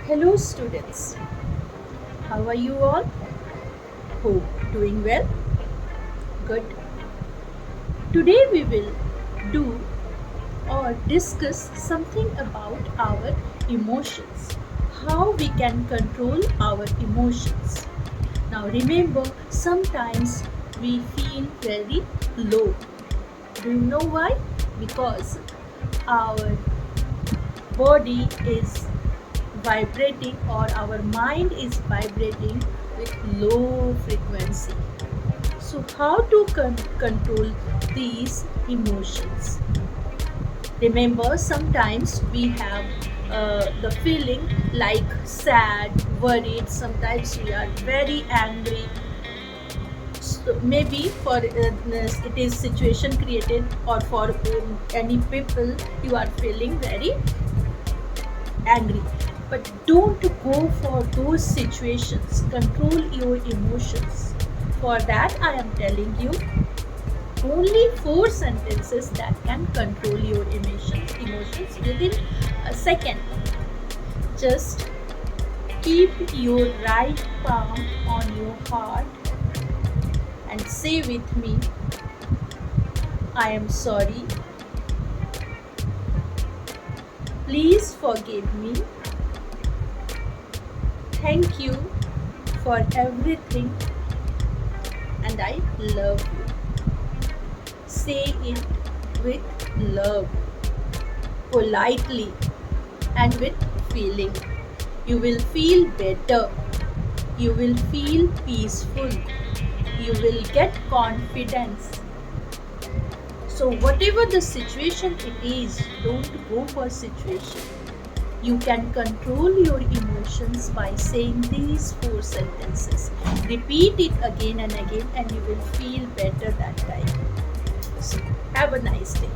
Hello students, how are you all? Hope doing well? Good. Today we will do or discuss something about our emotions. How we can control our emotions. Now remember, sometimes we feel very low. Do you know why? Because our body is vibrating or our mind is vibrating with low frequency. So, how to control these emotions? Remember, sometimes we have the feeling like sad, worried, sometimes we are very angry. So maybe for it is situation created, or for any people you are feeling very angry, but don't go for those situations. Control your emotions. For that I am telling you only four sentences that can control your emotions within a second. Just keep your right palm on your heart and say with me, I am sorry, please forgive me, thank you for everything, and I love you. Say it with love, politely, and with feeling. You will feel better. You will feel peaceful. You will get confidence. So, whatever the situation it is, don't go for situation. You can control your emotions by saying these four sentences. Repeat it again and again, and you will feel better that time. So, have a nice day.